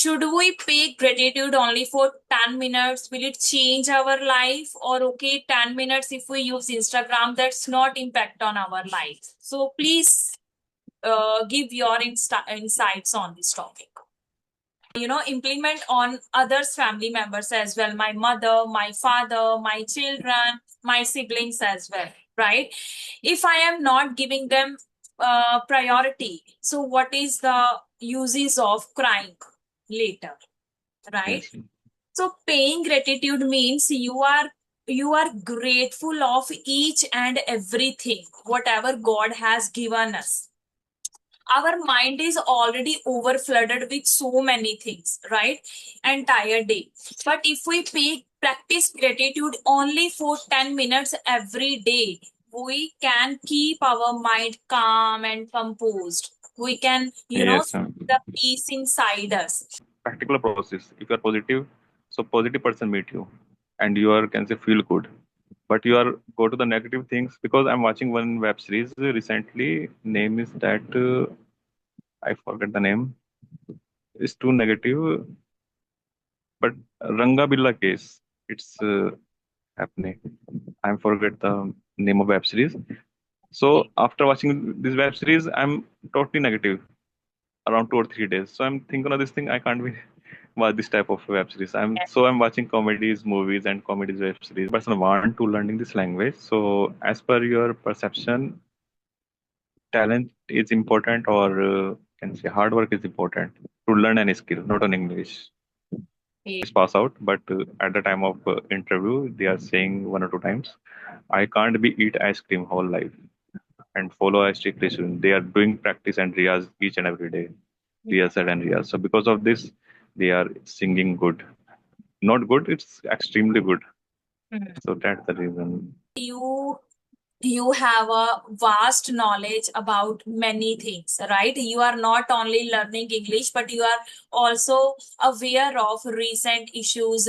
should we pay gratitude only for 10 minutes? Will it change our life? Or okay, 10 minutes if we use Instagram, that's not impact on our life. So please give your insights on this topic. Implement on others family members as well, my mother, my father, my children, my siblings as well, right? If I am not giving them priority, so what is the uses of crying later, right? Yes. So paying gratitude means you are grateful of each and everything whatever God has given us. Our mind is already overflooded with so many things, right? Entire day. But if we practice gratitude only for 10 minutes every day, we can keep our mind calm and composed. We can, Yes. see the peace inside us. Practical process. If you are positive, so positive person meet you, and you are can say feel good. But you are go to the negative things because I'm watching one web series recently. Name is that I forget the name. It's too negative, but Ranga Billa case. It's happening. I forget the name of web series. So after watching this web series, I'm totally negative around 2 or 3 days. So I'm thinking of this thing. I can't be watch this type of web series. I'm watching comedies, movies, and comedies web series. Person want to learning this language. So as per your perception, talent is important, or can say hard work is important to learn any skill, not on English. Just pass out, but at the time of interview, they are saying 1 or 2 times, I can't be eat ice cream whole life and follow a strict regime. They are doing practice and riyaz each and every day, rehearsal and riyaz. So because of this, they are singing good. Not good, it's extremely good. Mhm. So that's the reason. You have a vast knowledge about many things, right? You are not only learning English, but you are also aware of recent issues,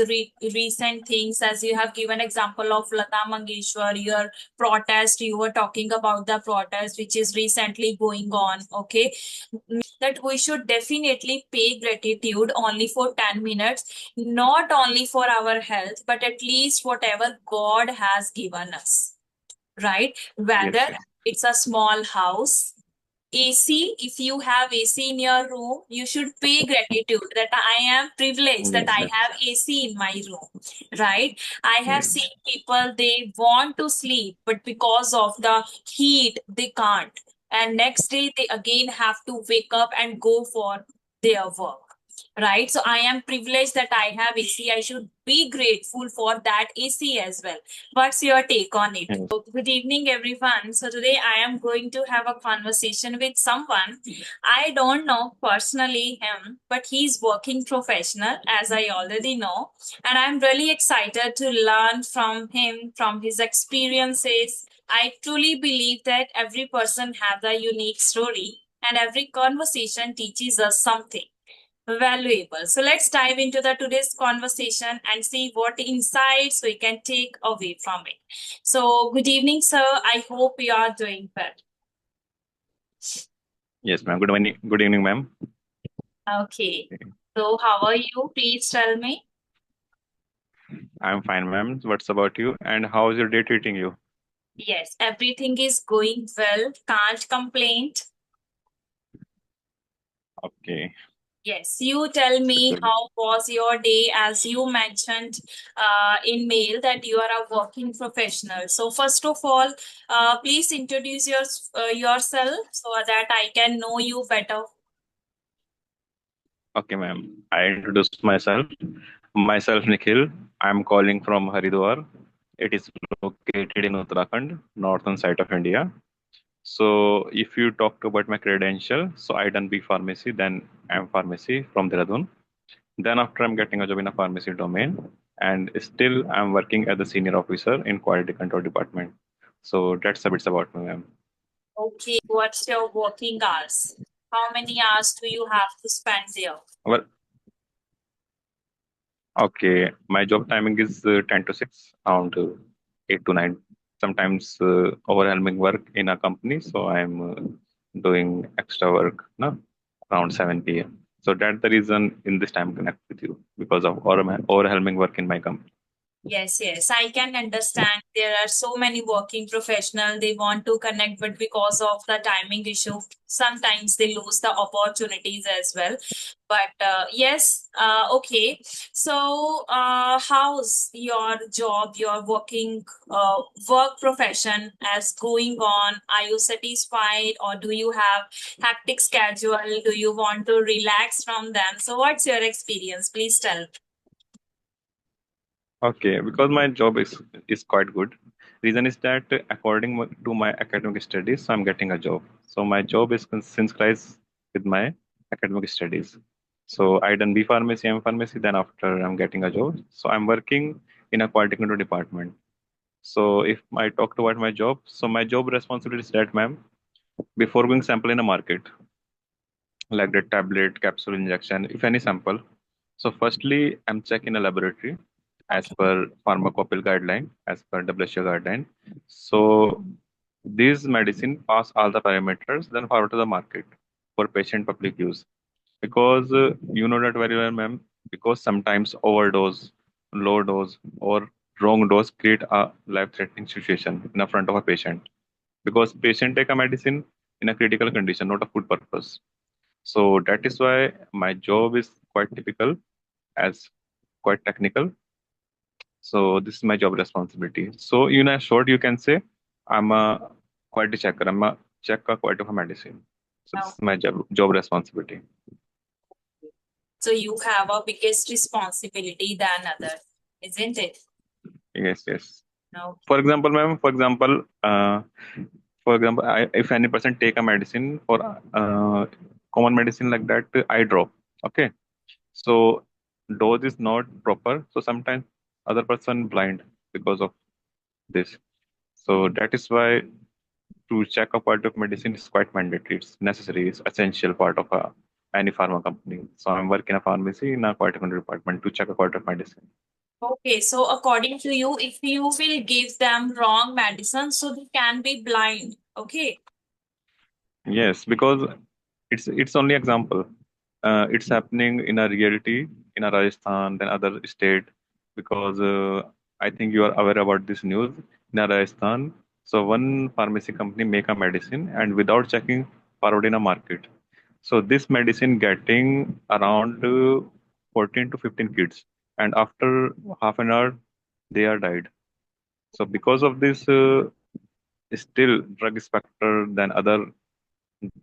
recent things, as you have given example of Lata Mangeshwar, your protest. You were talking about the protest which is recently going on, okay? That we should definitely pay gratitude only for 10 minutes, not only for our health, but at least whatever God has given us, right? Yes, Whether yes. it's a small house, AC, if you have AC in your room, you should pay gratitude that I am privileged that Yes, I yes. have AC in my room, right? I have Yes. seen people, they want to sleep, but because of the heat, they can't. And next day, they again have to wake up and go for their work. Right, so I am privileged that I have AC. I should be grateful for that AC as well. What's your take on it? Yes. Good evening, everyone. So, today I am going to have a conversation with someone. I don't know personally him, but he's working professional, as I already know. And I'm really excited to learn from him, from his experiences. I truly believe that every person has a unique story, and every conversation teaches us something valuable. So let's dive into the today's conversation and see what insights we can take away from it. So good evening, sir. I hope you are doing well. Yes, ma'am. Good evening. Good evening, ma'am. Okay. So how are you? Please tell me. I'm fine, ma'am. What's about you? And how is your day treating you? Yes, everything is going well. Can't complain. Okay. Yes, you tell It's me good. how was your day, as you mentioned in mail that you are a working professional. So first of all, please introduce yourself so that I can know you better. Okay, ma'am. I introduced myself. Myself, Nikhil. I'm calling from Haridwar. It is located in Uttarakhand, northern side of India. So, if you talk about my credential, so I done B pharmacy, then M pharmacy from Dehradun. Then after I'm getting a job in a pharmacy domain, and still I'm working as a senior officer in quality control department. So that's a bit about me, ma'am. Okay, what's your working hours? How many hours do you have to spend there? Well, okay, my job timing is 10 to 6, around 8 to 9. Sometimes overwhelming work in a company, so I'm doing extra work, no, around 7 p.m. So that's the reason in this time connect with you because of overwhelming work in my company. Yes, yes, I can understand. There are so many working professionals, they want to connect, but because of the timing issue, sometimes they lose the opportunities as well. But yes, okay. So, how's your job, your work profession as going on? Are you satisfied, or do you have hectic schedule? Do you want to relax from them? So, what's your experience? Please tell. Okay, because my job is quite good. Reason is that to my academic studies, so I'm getting a job. So my job is synchronized with my academic studies. So I done B pharmacy, M pharmacy. Then after I'm getting a job. So I'm working in a quality control department. So if I talk about my job, so my job responsibility is that, ma'am, before going sample in a market, like the tablet, capsule, injection, if any sample. So firstly, I'm checking a laboratory as Okay. per pharmacopoeia guideline, as per WHO guideline. So these medicine pass all the parameters, then forward to the market for patient public use. Because you know that very well, ma'am. Because sometimes overdose, low dose, or wrong dose create a life-threatening situation in the front of a patient. Because patient take a medicine in a critical condition, not a food purpose. So that is why my job is quite typical as quite technical. So this is my job responsibility. So in a short, you can say I'm a quality checker. I'm a checker quality of a medicine. So this is my job responsibility. So you have a biggest responsibility than other, isn't it? Yes, yes. No. For example, ma'am, for example, if any person take a medicine for common medicine like that, eye drop. Okay, so dose is not proper. So sometimes other person blind because of this. So that is why to check a part of medicine is quite mandatory. It's necessary. It's essential part of any pharma company. So I'm working in a pharmacy in a quality control department to check a part of medicine. Okay, so according to you, if you will give them wrong medicine, so they can be blind. Okay. Yes, because it's only example. It's happening in a reality in a Rajasthan than other state because I think you are aware about this news in a Rajasthan. So one pharmacy company make a medicine and without checking forward in a market. So this medicine getting around 14 to 15 kids, and after half an hour they are died. So because of this, still drug inspector than other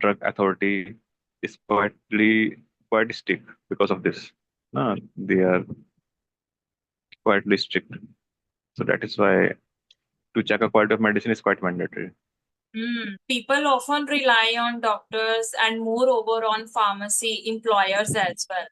drug authority is quite strict because of this. They are quite strict. So that is why to check a quality of medicine is quite mandatory. People often rely on doctors and moreover on pharmacy employers as well,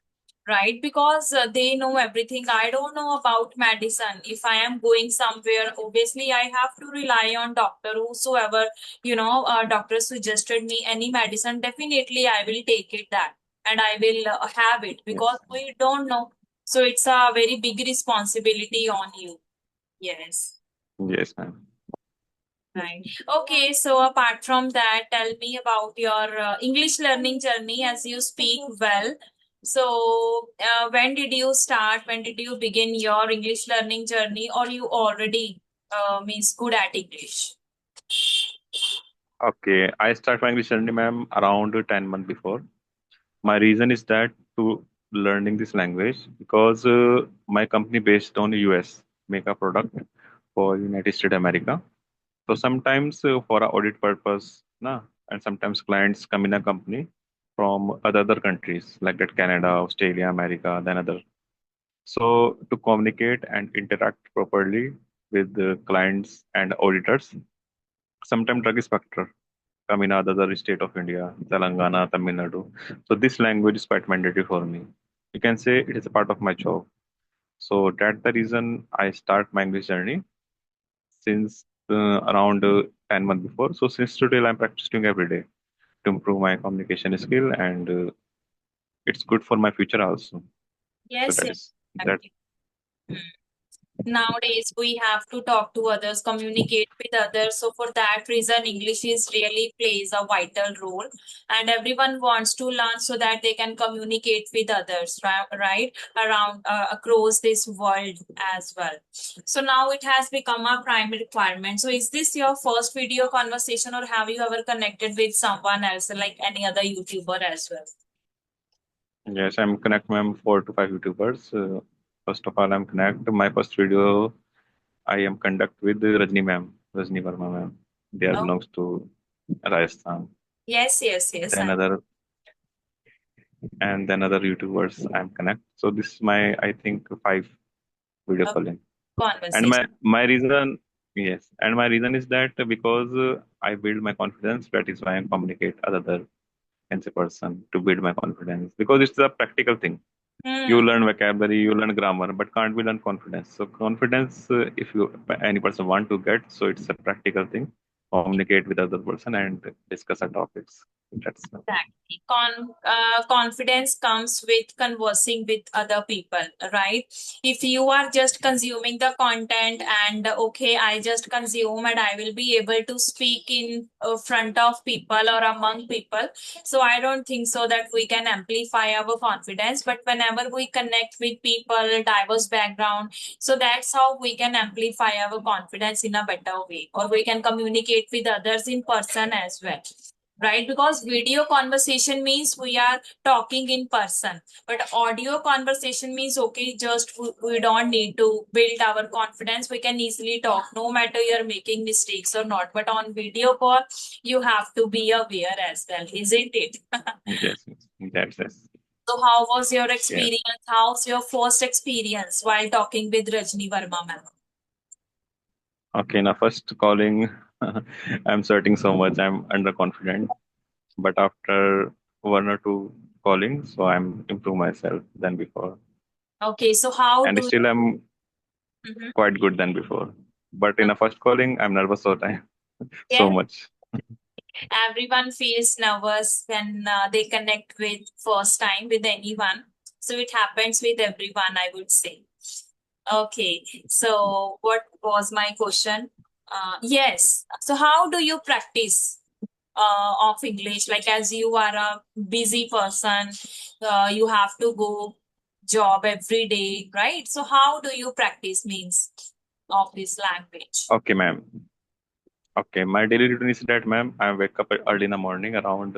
right? Because they know everything. I don't know about medicine. If I am going somewhere, obviously I have to rely on doctor, whosoever, doctor suggested me any medicine, definitely I will take it that and I will have it because Yes. we don't know. So it's a very big responsibility on you. Yes. Yes, ma'am. Right. Okay, so apart from that, tell me about your English learning journey as you speak well. So, when did you start? When did you begin your English learning journey, or you already means good at English? Okay, I start my English journey, ma'am, around 10 months before. My reason is that to learning this language because my company based on US make a product for United States America. So sometimes for a audit purpose, and sometimes clients come in a company from other countries like that Canada, Australia, America, then other. So to communicate and interact properly with the clients and auditors, sometimes drug inspector come in other state of India, Telangana, Tamil Nadu. So this language is quite mandatory for me. You can say it is a part of my job. So that's the reason I start my English journey since around 10 months before. So since today I'm practicing every day to improve my communication skill and it's good for my future also. So Yes, that yes. is that. Hmm. nowadays we have to talk to others, communicate with others. So for that reason, English is really plays a vital role, and everyone wants to learn so that they can communicate with others, right, around across this world as well. So now it has become a primary requirement. So is this your first video conversation, or have you ever connected with someone else, like any other YouTuber as well? Yes, I'm connect ma'am 4 to 5 YouTubers. First of all, I'm connect. My first video I am conduct with Rajni ma'am, Rajni Verma ma'am. They are Oh, belongs to Rajasthan. yes, yes, yes. Then other and then other YouTubers I'm connect. So this is my I think 5 video A calling. And conversation. my reason yes, and my reason is that because I build my confidence. That is why I communicate other as a person to build my confidence because it's a practical thing. You Hmm. learn vocabulary, you learn grammar, but can't be learn confidence. So confidence, if you any person want to get, so it's a practical thing. Communicate with other person and discuss our topics. That's Exactly. Confidence comes with conversing with other people, right? If you are just consuming the content and okay, I just consume and I will be able to speak in front of people or among people. So I don't think so that we can amplify our confidence. But whenever we connect with people, diverse background, so that's how we can amplify our confidence in a better way, or we can communicate with others in person as well, right? Because video conversation means we are talking in person, but audio conversation means okay, just we don't need to build our confidence, we can easily talk no matter you're making mistakes or not. But on video call you have to be aware as well, isn't it? yes, yes. So how was your Yeah. experience? How's your first experience while talking with Rajni Verma ma'am? Okay. Now first calling, I'm sweating so much. I'm underconfident, but after 1 or 2 calling, so I'm improve myself than before, Okay, so how and do still I'm Mhm. quite good than before. But in a first calling, I'm nervous all time, so Yeah, much. everyone feels nervous when they connect with first time with anyone, so it happens with everyone, I would say. Okay, so what was my question? Yes, so how do you practice of English, like as you are a busy person, you have to go job every day, right? So how do you practice means of this language? Okay, ma'am. Okay, my daily routine is that, ma'am, I wake up early in the morning around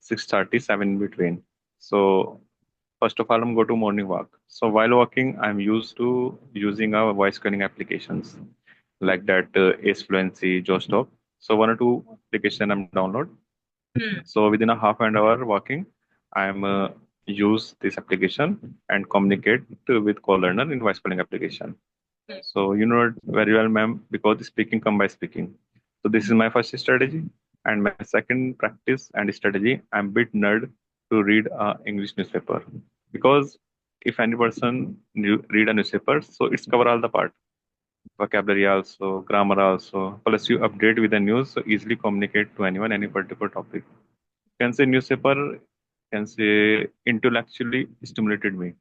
6:37 in between. So first of all, I'm go to morning walk. So while walking, I'm used to using our voice calling applications like that Ace Fluency, JoStop. So 1 or 2 application I'm download. Hmm. So within a half an hour walking, I'm use this application and communicate with call learner in voice calling application. So you know it very well, ma'am, because speaking come by speaking. So this is my first strategy, and my second practice and strategy. I'm bit nerd to read a English newspaper because if any person read a newspaper, so it's cover all the part, vocabulary also, grammar also. Plus you update with the news, so easily communicate to anyone any particular topic. Can say newspaper can say intellectually stimulated me.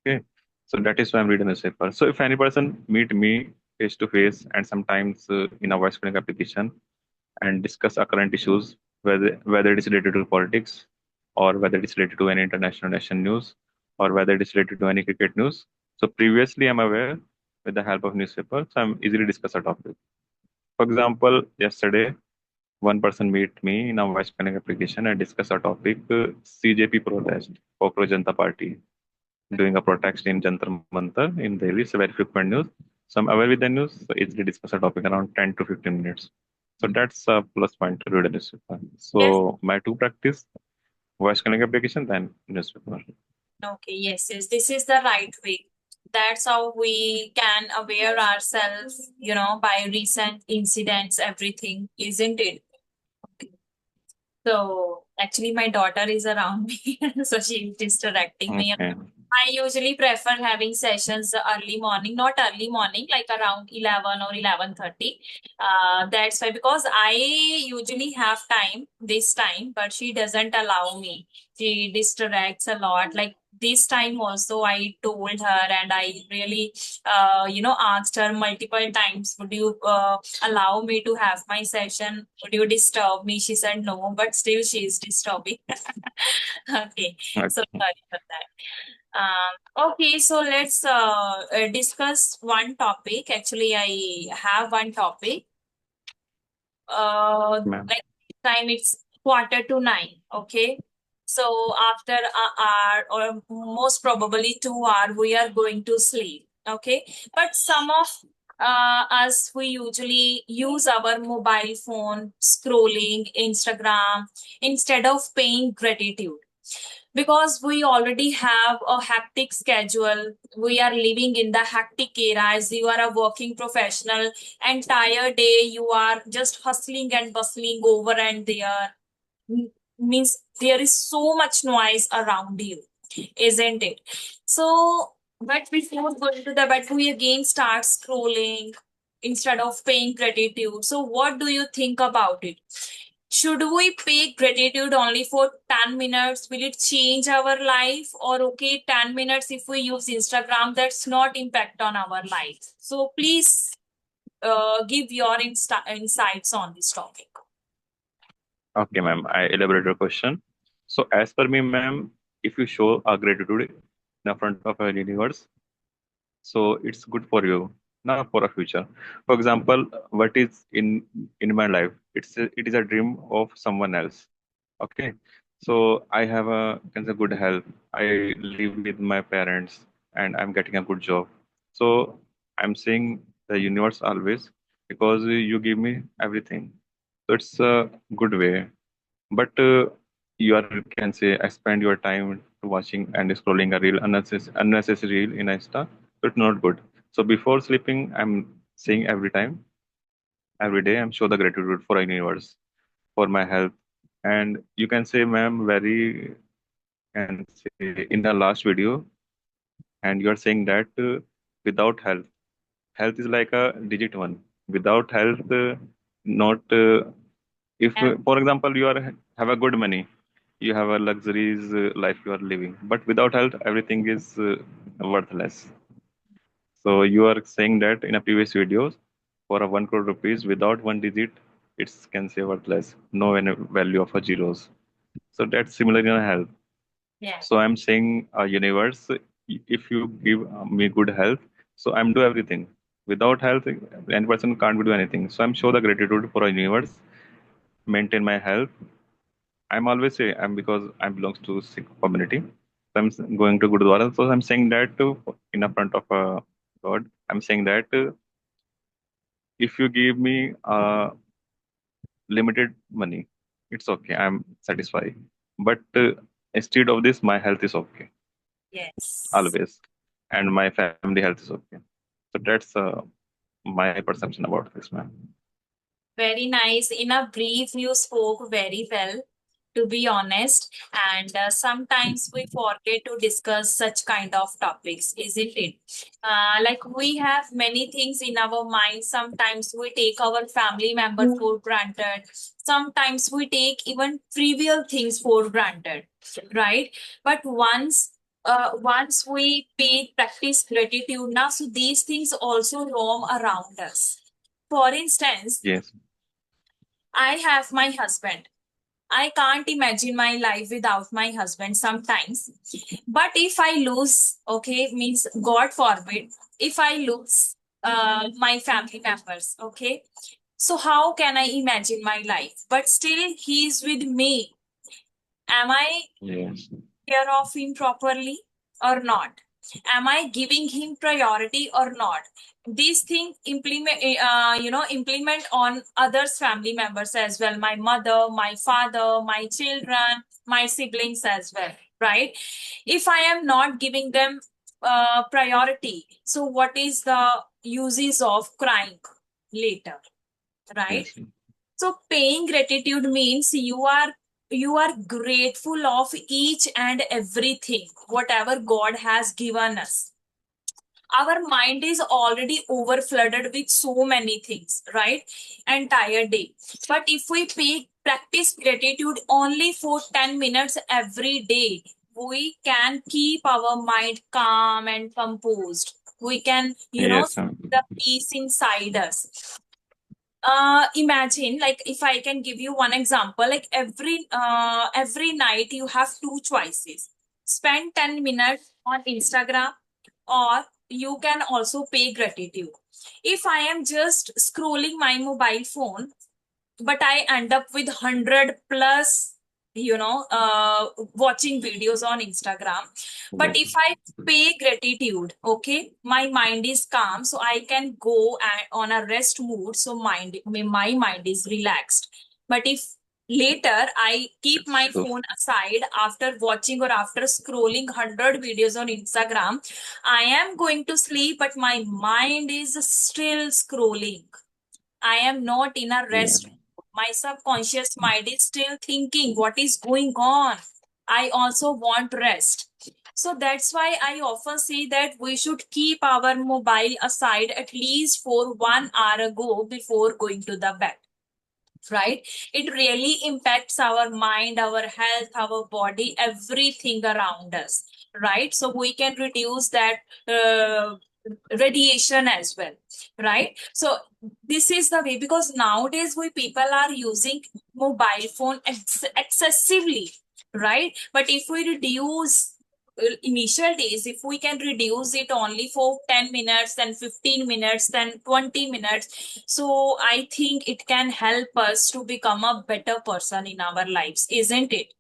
Okay. So that is why I'm reading newspaper. So if any person meet me face to face and sometimes in a voice calling application and discuss our current issues, whether it is related to politics or whether it is related to any international nation news or whether it is related to any cricket news. So previously I'm aware with the help of newspaper, so I'm easily discuss a topic. For example, yesterday one person meet me in a voice calling application and discuss a topic CJP protest, Cockroach Janta Party doing a protest in Jantar Mantar in Delhi. It's a very frequent news. So I'm aware with the news, so easily discuss a topic around 10 to 15 minutes. So that's a plus point to read a newspaper. Yes. So my two practice, voice calling application, then newspaper. Okay, yes, yes, this is the right way. That's how we can aware ourselves, by recent incidents, everything, isn't it? So actually, my daughter is around me, so she's distracting me. Okay. I usually prefer having sessions early morning, not early morning, like around 11 or 11:30. That's why, because I usually have time this time, but she doesn't allow me. She distracts a lot. Like this time also, I told her and I really, asked her multiple times, would you allow me to have my session? Would you disturb me? She said no, but still she is disturbing. Okay, so Okay, sorry for that. Okay, so let's discuss one topic. Actually, I have one topic. ma'am. Like this time it's 8:45. Okay, so after an hour or most probably 2 hour, we are going to sleep. Okay, but some of us we usually use our mobile phone scrolling Instagram instead of paying gratitude, because we already have a hectic schedule. We are living in the hectic era. As you are a working professional, entire day you are just hustling and bustling over and there. Means there is so much noise around you, isn't it? So but before going to the bed, we again start scrolling instead of paying gratitude. So what do you think about it? Should we pay gratitude only for 10 minutes? Will it change our life? Or okay, 10 minutes if we use Instagram, that's not impact on our life. So please give your insights on this topic. Okay, ma'am. I elaborate your question. So, as per me, ma'am, if you show a gratitude in the front of a universe, so it's good for you now for a future. For example, what is in my life? It is a dream of someone else. Okay, so I have a kind of good health. I live with my parents, and I'm getting a good job. So I'm saying the universe always, because you give me everything. So it's a good way. But you are can say I spend your time watching and scrolling a reel, unnecessary reel in Insta. So it's not good. So before sleeping, I'm saying every day, I'm show the gratitude for a universe, for my health. And you can say, ma'am, very can say in the last video, and you are saying that without health, health is like a digit one. Without health, not if, Yeah. for example, you are have a good money, you have a luxuries life you are living, but without health, everything is worthless. So you are saying that in a previous videos, for a 1 crore rupees without one digit, it's can say worthless, no any value of a zeros. So that's similar in health. Yeah. So I'm saying, universe, if you give me good health, so I'm do everything. Without health, any person can't do anything. So I'm show the gratitude for a universe, maintain my health. I'm always say I'm because I belongs to Sikh community. So going to Gurdwara. So I'm saying that in a front of God. I'm saying that if you give me limited money, it's okay. I'm satisfied. But instead of this, my health is okay Yes. always, and my family health is okay. So that's my perception about this, man. Very nice. In a brief, you spoke very well, to be honest. And sometimes we forget to discuss such kind of topics, isn't it? Like we have many things in our mind. Sometimes we take our family member for granted. Sometimes we take even trivial things for granted, right? But once we pay practice gratitude now, so these things also roam around us. For instance, Yes, I have my husband. I can't imagine my life without my husband sometimes. But if I lose, okay, means God forbid, if I lose my family members, okay, so how can I imagine my life? But still, he is with me. Am I yes, care of him properly or not? Am I giving him priority or not? These things implement on others family members as well, my mother, my father, my children, my siblings as well, right? If I am not giving them priority, so what is the uses of crying later, right? yes, So paying gratitude means you are you are grateful of each and everything, whatever God has given us. Our mind is already overflooded with so many things, right? Entire day. But if we practice gratitude only for 10 minutes every day, we can keep our mind calm and composed. We can, Yes, see the peace inside us. Imagine, like, if I can give you one example, like every night you have two choices: spend 10 minutes on Instagram, or you can also pay gratitude. If I am just scrolling my mobile phone, but I end up with 100 plus, watching videos on Instagram. But yes, if I pay gratitude, okay, my mind is calm, so I can go on a rest mood, so my mind is relaxed. But if later I keep it's my true. phone aside after watching or after scrolling 100 videos on Instagram, I am going to sleep, but my mind is still scrolling. I am not in a Yeah. rest. My subconscious mind is still thinking what is going on. I also want rest. So that's why I often say that we should keep our mobile aside at least for 1 hour ago before going to the bed. Right? It really impacts our mind, our health, our body, everything around us. Right? So we can reduce that radiation as well. Right? So this is the way, because nowadays we people are using mobile phone excessively, right? But if we reduce initial days, if we can reduce it only for 10 minutes, then 15 minutes, then 20 minutes, so I think it can help us to become a better person in our lives, isn't it?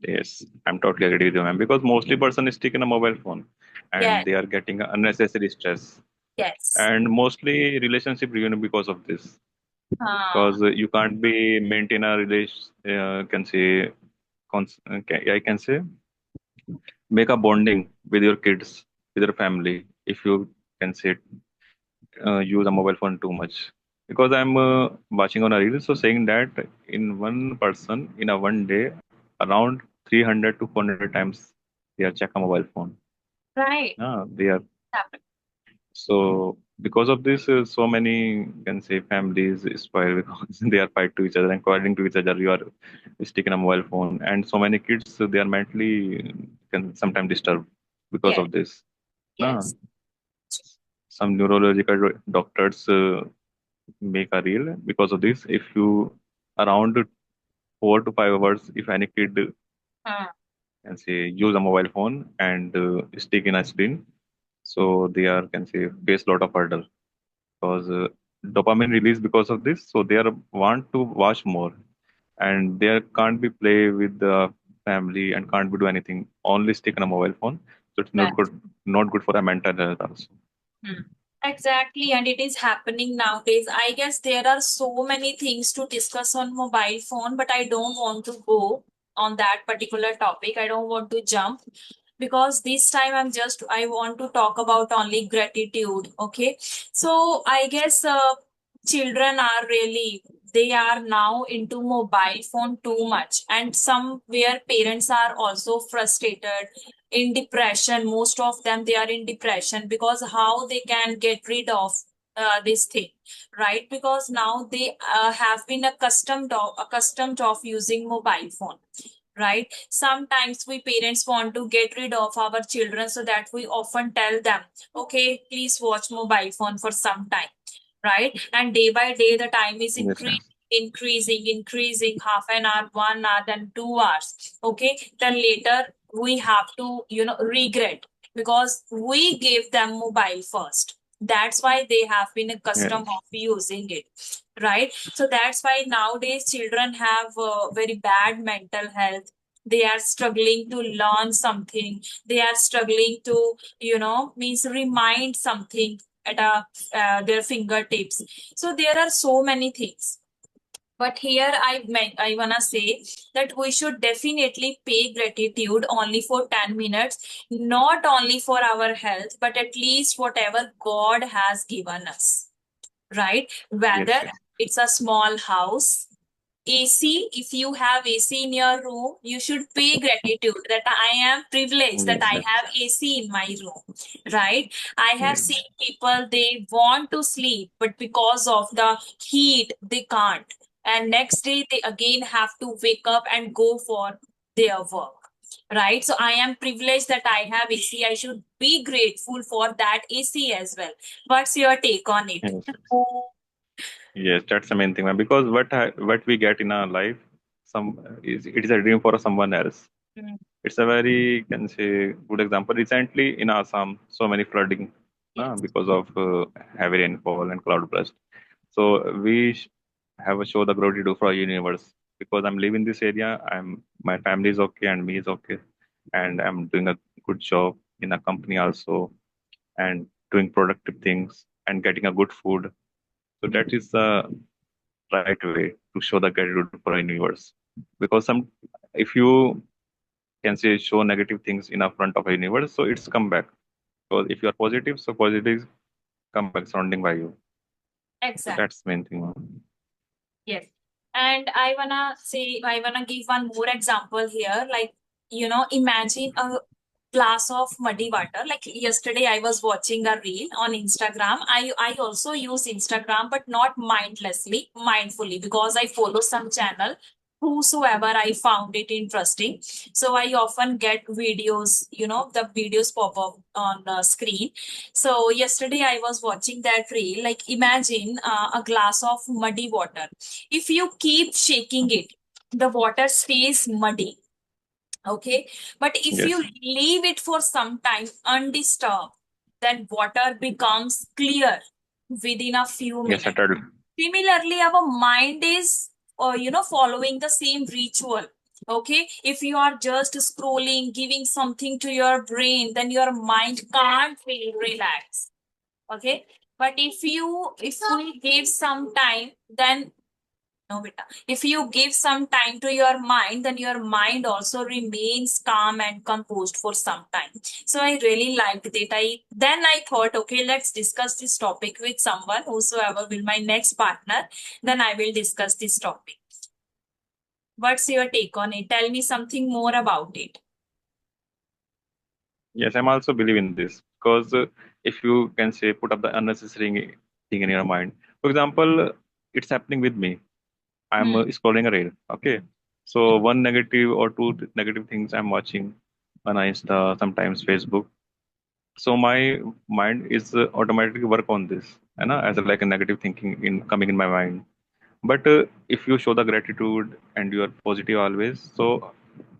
Yes, I'm totally agree with you, ma'am. Because mostly person is stick in a mobile phone, Yes. and they are getting unnecessary stress, Yes. and mostly relationship ruin because of this. uh, Because you can't be maintain a relation, can say, I can say, make a bonding with your kids, with your family, if you can say use a mobile phone too much. Because I'm watching on a reel, so saying that in one person in a one day, around 300 to 400 times they are check a mobile phone. right. They are so because of this, so many can say families spoil because they are fight to each other and according to each other. You are sticking a mobile phone, and so many kids they are mentally can sometimes disturbed because Yes. of this. No, Yes. some neurological doctors make a reel because of this. If you around 4 to 5 hours, if any kid uh, can say use a mobile phone and stick in a screen, so they are can say face lot of hurdle because dopamine release because of this. So they are want to watch more, and they can't be play with the family and can't be do anything. Only stick in a mobile phone. So it's not good for a mental health also. Hmm. Exactly, and it is happening nowadays. I guess there are so many things to discuss on mobile phone, but I don't want to go on that particular topic. I don't want to jump, because this time I want to talk about only gratitude. Okay, so I guess children are really, they are now into mobile phone too much, and somewhere parents are also frustrated, in depression. Most of them, they are in depression because how they can get rid of this thing, right? Because now they have been accustomed of using mobile phone, right? Sometimes we parents want to get rid of our children, so that we often tell them, okay, please watch mobile phone for some time, right? And day by day the time is Yes, ma'am. increasing, half an hour, 1 hour, then 2 hours. Okay, then later we have to, regret, because we gave them mobile first. That's why they have been accustomed Yes, of using it, right? So that's why nowadays children have very bad mental health. They are struggling to learn something. They are struggling to, means remind something at their fingertips. So there are so many things. But here I wanna say that we should definitely pay gratitude only for 10 minutes, not only for our health, but at least whatever God has given us, right? yes, Whether yes, it's a small house, AC, if you have AC in your room, you should pay gratitude that I am privileged that Yes, I yes, have AC in my room, right? I have yes, seen people, they want to sleep, but because of the heat, they can't. And next day, they again have to wake up and go for their work. Right, so I am privileged that I have AC. I should be grateful for that AC as well. What's your take on it? yes. Yes, that's the main thing, man. Because what we get in our life, it is a dream for someone else. Mm. It's a very, can say, good example. Recently in Assam, so many flooding, Yes. because of heavy rainfall and cloud burst. So have a show the gratitude for our universe because I'm living this area. My family is okay and me is okay, and I'm doing a good job in a company also, and doing productive things and getting a good food. So that is the right way to show the gratitude for a universe. Because if you can say show negative things in a front of a universe, so it's come back. Because if you are positive, so positive come back surrounding by you. So Exactly. that's the main thing. Yes. And I wanna give one more example here. Like, imagine a glass of muddy water. Like yesterday, I was watching a reel on Instagram. I also use Instagram, but not mindlessly, mindfully, because I follow some channel whosoever I found it interesting. So I often get videos, the videos pop up on the screen. So yesterday I was watching that reel. Like imagine a glass of muddy water. If you keep shaking it, the water stays muddy. Okay. But if you Yes, leave it for some time undisturbed, then water becomes clear within a few yes, minutes. settled. Similarly, our mind is, following the same ritual. Okay. If you are just scrolling, giving something to your brain, then your mind can't feel relaxed. Okay. But if we give some time, then no, beta. If you give some time to your mind, then your mind also remains calm and composed for some time. So I really liked it. I thought, okay, let's discuss this topic with someone whosoever will my next partner. Then I will discuss this topic. What's your take on it? Tell me something more about it. Yes, I'm also believe in this because if you can say put up the unnecessary thing in your mind, for example, it's happening with me. I'm Hmm. scrolling a reel. Okay, so one negative or two negative things I'm watching on Insta, sometimes Facebook. So my mind is automatically work on this, as a, like a negative thinking in coming in my mind. But if you show the gratitude and you are positive always, so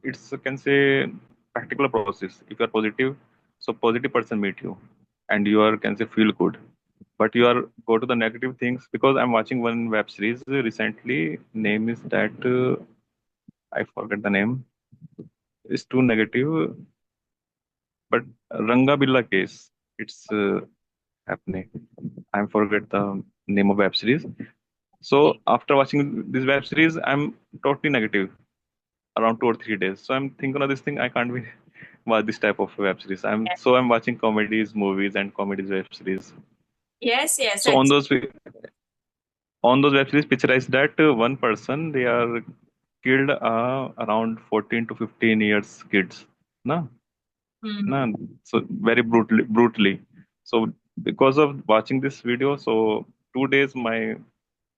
it's can say practical process. If you are positive, so positive person meet you, and you are can say feel good. But you are go to the negative things because I'm watching one web series recently. Name is that I forget the name. It's too negative, but Ranga Billa case. It's happening. I forget the name of web series. So after watching this web series, I'm totally negative around 2 or 3 days. So I'm thinking of this thing. I can't be watch this type of web series. I'm watching comedies, movies, and comedies web series. Yes, yes, So on those web series, picturize that one person they are killed around 14 to 15 years kids. No, hmm. no. So very brutally. So because of watching this video, so 2 days my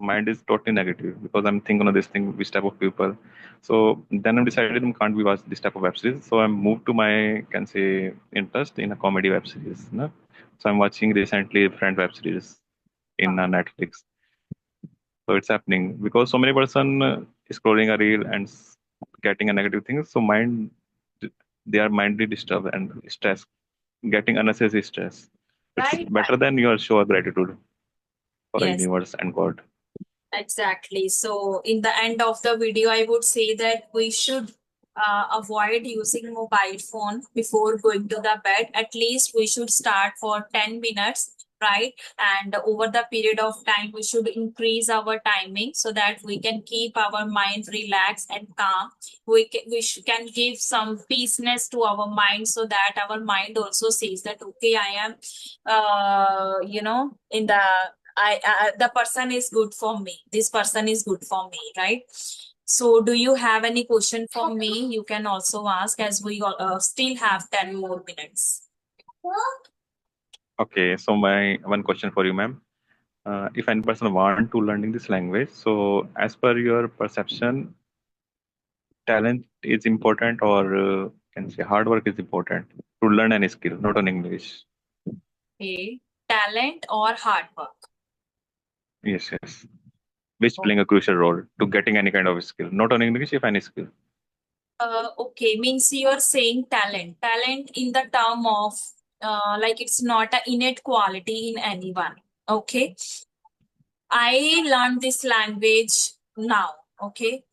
mind is totally negative because I'm thinking of this thing, which type of people. So then I decided I can't be watch this type of web series. So I moved to my can say interest in a comedy web series. No? So I'm watching recently Friend web series in Netflix. So it's happening because so many person scrolling a reel and getting a negative thing. So they are mindly disturbed and stressed, getting unnecessary stress. It's Right, right. better than your show of gratitude for a Yes. universe and God. Exactly. So, in the end of the video, I would say that we should avoid using mobile phone before going to the bed. At least we should start for 10 minutes, right? And over the period of time, we should increase our timing so that we can keep our mind relaxed and calm. Can give some peaceness to our mind so that our mind also says that, okay, I am, in the the person is good for me. This person is good for me, right? So, do you have any question for me? You can also ask as we still have 10 more minutes. Okay, so my one question for you, ma'am. If any person want to learning this language, so as per your perception, talent is important or can say hard work is important to learn any skill, not on English. Okay. Talent or hard work? Yes, yes. Which playing a crucial role to getting any kind of skill, not on English, if any skill. Okay, means you're saying talent. Talent in the term of like it's not an innate quality in anyone. Okay. I learned this language now. Okay.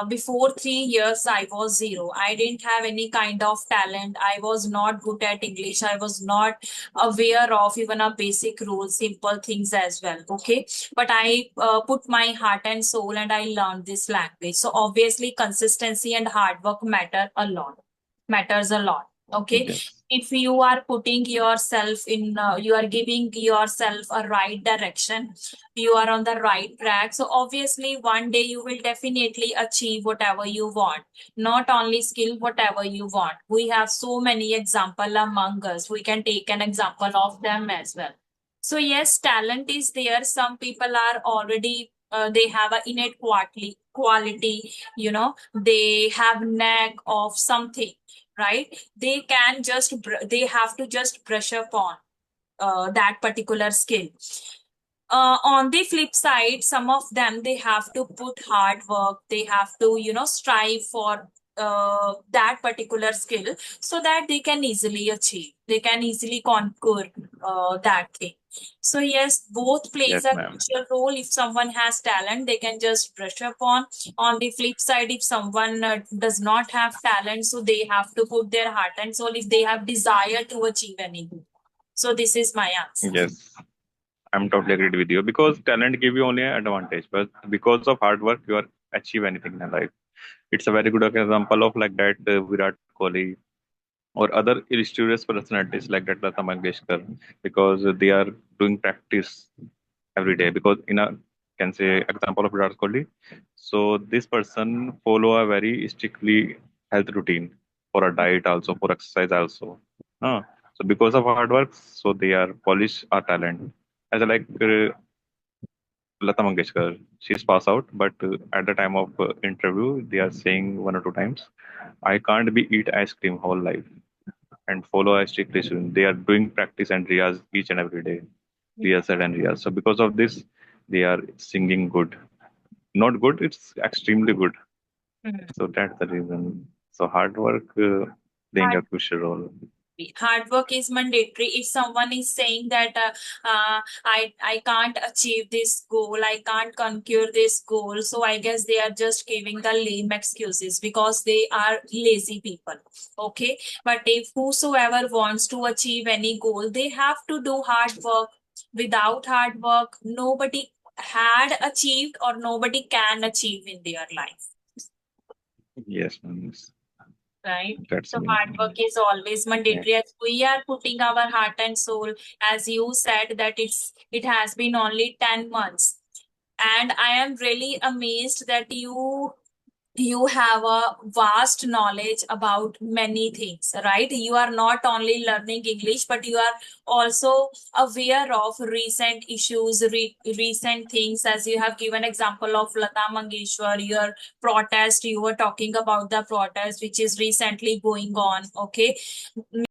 Before 3 years, I was zero. I didn't have any kind of talent. I was not good at English. I was not aware of even a basic rule, simple things as well. Okay. But I put my heart and soul and I learned this language. So obviously, consistency and hard work matters a lot. Okay. Yes. If you are putting yourself in, you are giving yourself a right direction, you are on the right track, so obviously one day you will definitely achieve whatever you want, not only skill, whatever you want. We have so many example among us, we can take an example of them as well. So yes, talent is there. Some people are already they have an innate quality, they have knack of something, right? They can just they have to just brush up on that particular skill. On the flip side, some of them, they have to put hard work, they have to strive for that particular skill, so that they can easily achieve, they can easily conquer that thing. So yes, both plays Yes, a ma'am. crucial role. If someone has talent, they can just brush up on the flip side, if someone does not have talent, so they have to put their heart and soul if they have desire to achieve anything. So this is my answer. Yes. I'm totally agreed with you because talent give you only an advantage, but because of hard work, you are achieve anything in life. It's a very good example of like that Virat Kohli or other illustrious personalities like that Lata Mangeshkar, because they are doing practice every day. Because in a can say example of Virat Kohli, so this person follow a very strictly health routine for a diet also for exercise also. So because of hard work, so they are polish our talent. As like Lata Mangeshkar, she's passed out, but at the time of interview, they are saying one or two times, "I can't be eat ice cream whole life and follow a strict regime." They are doing practice and riyaz each and every day, rehearsal and riyaz. So because of this, they are singing good. Not good, it's extremely good. Mhm. So that's the reason. So hard work playing a crucial role. Hard work is mandatory. If someone is saying that I can't achieve this goal, I can't conquer this goal, so I guess they are just giving the lame excuses because they are lazy people. Okay. But if whosoever wants to achieve any goal, they have to do hard work. Without hard work, nobody had achieved or nobody can achieve in their life. Yes, ma'am, yes. Right? That's So hard work mean. is always Yeah. mandatory. As we are putting our heart and soul, as you said that it has been only 10 months. And I am really amazed that you have a vast knowledge about many things, right? You are not only learning English, but you are also aware of recent issues, recent things, as you have given example of Lata Mangeshwar, your protest, you were talking about the protest which is recently going on. Okay.